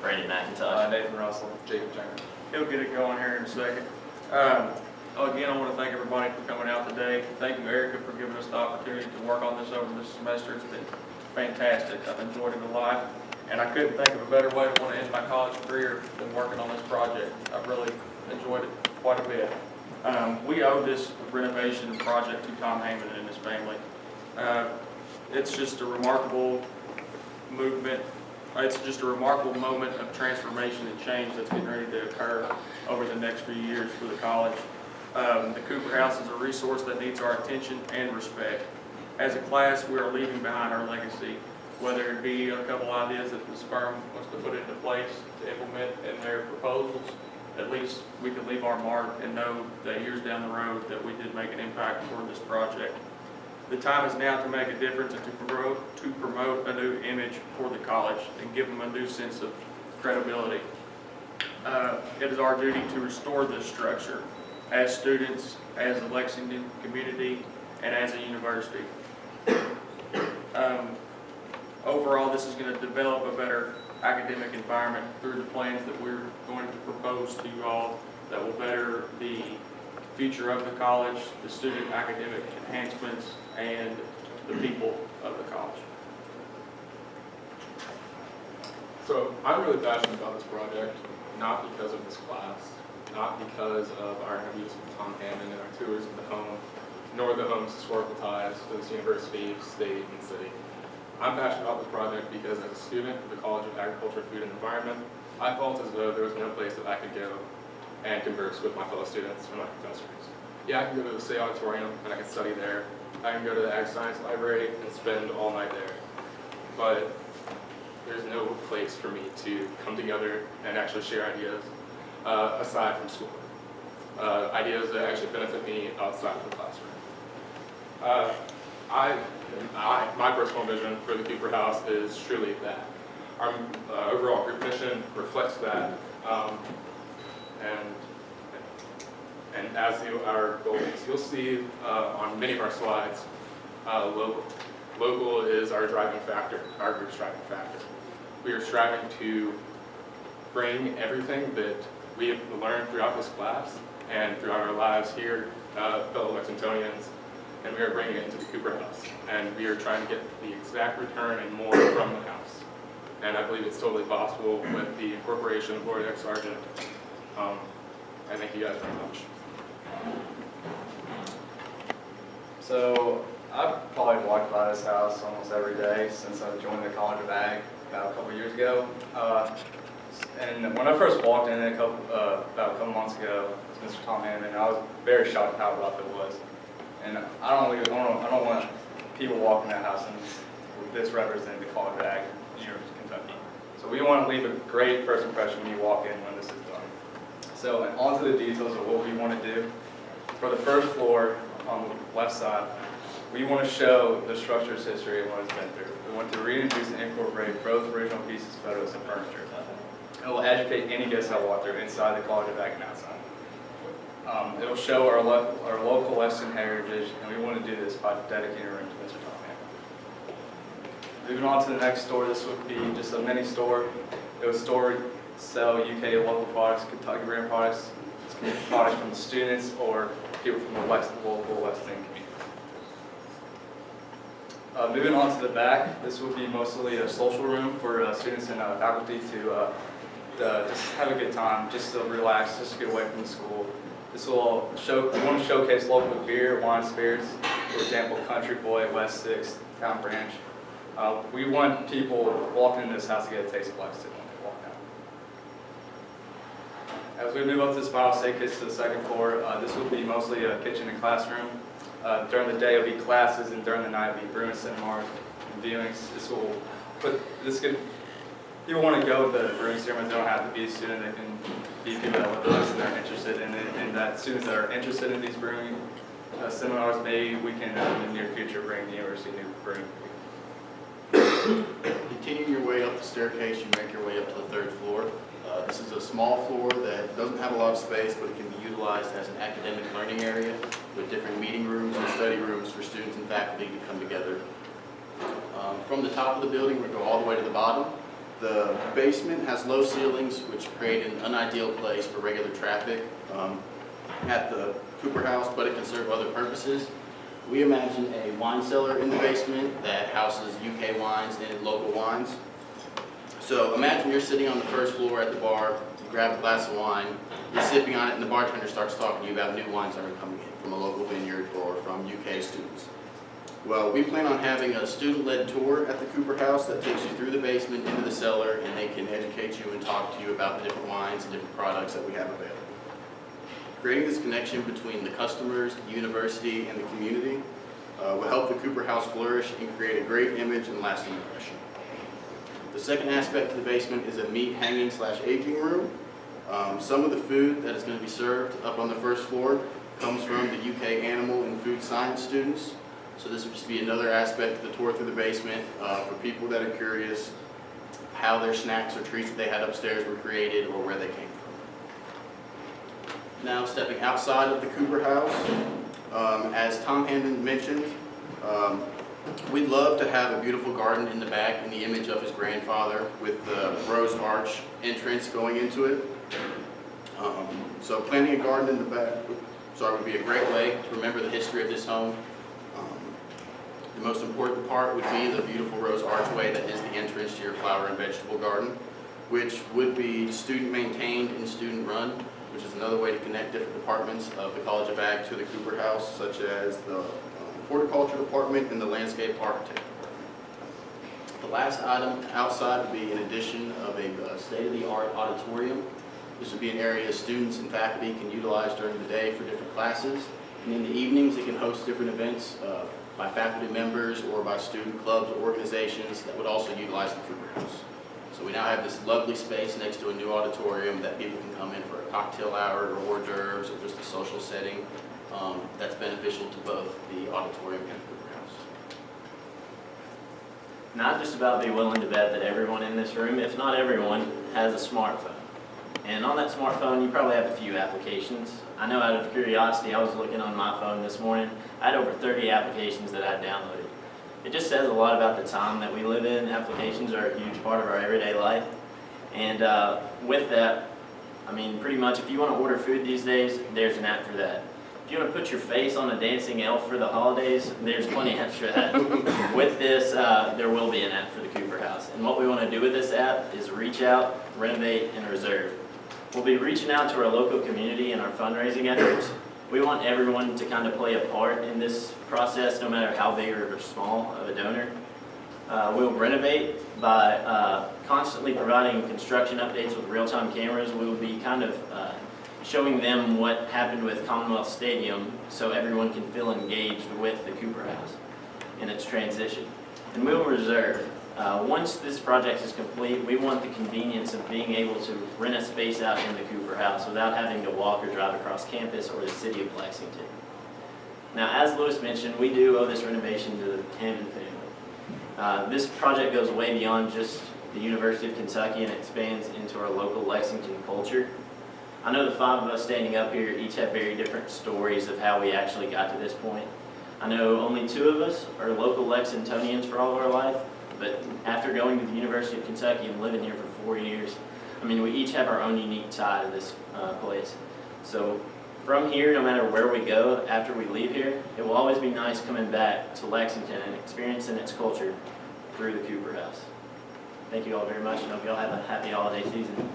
Brandon McIntosh. Nathan Russell. Jacob Turner. He'll get it going here in a second. Again, I want to thank everybody for coming out today. Thank you, Erica, for giving us the opportunity to work on this over this semester. It's been fantastic. I've enjoyed it a lot, and I couldn't think of a better way to want to end my college career than working on this project. I've really enjoyed it quite a bit. We owe this renovation project to Tom Heyman and his family. It's just a remarkable movement. It's just a remarkable moment of transformation and change that's getting ready to occur over the next few years for the college. The Cooper House is a resource that needs our attention and respect. As a class, we are leaving behind our legacy, whether it be a couple ideas that this firm wants to put into place to implement in their proposals. At least we can leave our mark and know that years down the road that we did make an impact toward this project. The time is now to make a difference and to promote a new image for the college and give them a new sense of credibility. It is our duty to restore this structure as students, as the Lexington community, and as a university. Overall, this is going to develop a better academic environment through the plans that we're going to propose to you all that will better the future of the college, the student academic enhancements, and the people of the college. So I'm really passionate about this project, not because of this class, not because of our interviews with Tom Hammond and our tours of the home, nor the home's historical ties to this university, state, and city. I'm passionate about this project because as a student at the College of Agriculture, Food, and Environment, I felt as though there was no place that I could go and converse with my fellow students and my professors. Yeah, I can go to the State Auditorium and I can study there. I can go to the Ag Science Library and spend all night there. But there's no place for me to come together and actually share ideas aside from school. Ideas that actually benefit me outside of the classroom. My personal vision for the Cooper House is truly that. Our overall group mission reflects that, and as our goals, you'll see on many of our slides, local. Local is our driving factor, our group's driving factor. We are striving to bring everything that we have learned throughout this class and throughout our lives here, fellow Lexingtonians, and we are bringing it into the Cooper House. And we are trying to get the exact return and more from the house. And I believe it's totally possible with the incorporation of Lord X Sargent. I thank you guys very much. So I've probably walked by this house almost every day since I joined the College of Ag about a couple years ago. And when I first walked in about a couple months ago, it was Mr. Tom Hammond, I was very shocked at how rough it was. And I don't want people walking that house and this represents the College of Ag, University of Kentucky. So we want to leave a great first impression when you walk in when this is done. So on to the details of what we want to do. For the first floor on the left side, we want to show the structure's history and what it's been through. We want to reintroduce and incorporate both original pieces, photos, and furniture. It will educate any guest that walk through inside the College of Ag and outside. It will show our local Lexington heritage, and we want to do this by dedicating a room to Mr. Tom Hammond. Moving on to the next store, this would be just a mini store. It would sell UK local products, Kentucky brand products, products from the students or people from the local Lexington community. Moving on to the back, this would be mostly a social room for students and faculty to just have a good time, just to relax, just to get away from the school. This will we want to showcase local beer, wine, spirits, for example, Country Boy, West 6th, Town Branch. We want people walking in this house to get a taste of Lexington when they walk out. As we move up to the spiral staircase to the second floor, this will be mostly a kitchen and classroom. During the day, it'll be classes, and during the night, it'll be brewing seminars and viewings. People want to go to the brewing ceremony. They don't have to be a student. They can be people that live with us and they're interested in it. And that students that are interested in these brewing seminars, maybe we can in the near future bring the university new brewing. Continue your way up the staircase, you make your way up to the third floor. This is a small floor that doesn't have a lot of space, but it can be utilized as an academic learning area with different meeting rooms and study rooms for students and faculty to come together. From the top of the building, we go all the way to the bottom. The basement has low ceilings, which create an unideal place for regular traffic at the Cooper House, but it can serve other purposes. We imagine a wine cellar in the basement that houses UK wines and local wines. So imagine you're sitting on the first floor at the bar, you grab a glass of wine, you're sipping on it, and the bartender starts talking to you about new wines that are coming in from a local vineyard or from UK students. Well, we plan on having a student-led tour at the Cooper House that takes you through the basement into the cellar, and they can educate you and talk to you about the different wines and different products that we have available. Creating this connection between the customers, the university, and the community will help the Cooper House flourish and create a great image and lasting impression. The second aspect of the basement is a meat hanging / aging room. Some of the food that is going to be served up on the first floor comes from the UK animal and food science students. So this would just be another aspect of the tour through the basement for people that are curious how their snacks or treats that they had upstairs were created or where they came from. Now stepping outside of the Cooper House, as Tom Hammond mentioned, we'd love to have a beautiful garden in the back in the image of his grandfather with the rose arch entrance going into it. So planting a garden in the back would be a great way to remember the history of this home. The most important part would be the beautiful rose archway that is the entrance to your flower and vegetable garden, which would be student maintained and student run, which is another way to connect different departments of the College of Ag to the Cooper House, such as the horticulture department and the landscape architect department. The last item outside would be an addition of a state-of-the-art auditorium. This would be an area students and faculty can utilize during the day for different classes, and in the evenings it can host different events by faculty members or by student clubs or organizations that would also utilize the Cooper House. So we now have this lovely space next to a new auditorium that people can come in for a cocktail hour or hors d'oeuvres or just a social setting that's beneficial to both the auditorium and the Cooper House. Now, I'd just about be willing to bet that everyone in this room, if not everyone, has a smartphone. And on that smartphone, you probably have a few applications. I know out of curiosity, I was looking on my phone this morning. I had over 30 applications that I downloaded. It just says a lot about the time that we live in. Applications are a huge part of our everyday life. And with that, I mean, pretty much if you want to order food these days, there's an app for that. If you want to put your face on a dancing elf for the holidays, there's plenty of apps for that. With this, there will be an app for the Cooper House. And what we want to do with this app is reach out, renovate, and reserve. We'll be reaching out to our local community in our fundraising efforts. We want everyone to kind of play a part in this process, no matter how big or small of a donor. We'll renovate by constantly providing construction updates with real-time cameras. We will be kind of showing them what happened with Commonwealth Stadium so everyone can feel engaged with the Cooper House in its transition. And we will reserve. Once this project is complete, we want the convenience of being able to rent a space out in the Cooper House without having to walk or drive across campus or the city of Lexington. Now, as Lewis mentioned, we do owe this renovation to the Hammond family. This project goes way beyond just the University of Kentucky and expands into our local Lexington culture. I know the five of us standing up here each have very different stories of how we actually got to this point. I know only two of us are local Lexingtonians for all of our life, but after going to the University of Kentucky and living here for 4 years, I mean, we each have our own unique tie to this place. So from here, no matter where we go after we leave here, it will always be nice coming back to Lexington and experiencing its culture through the Cooper House. Thank you all very much, and hope you all have a happy holiday season.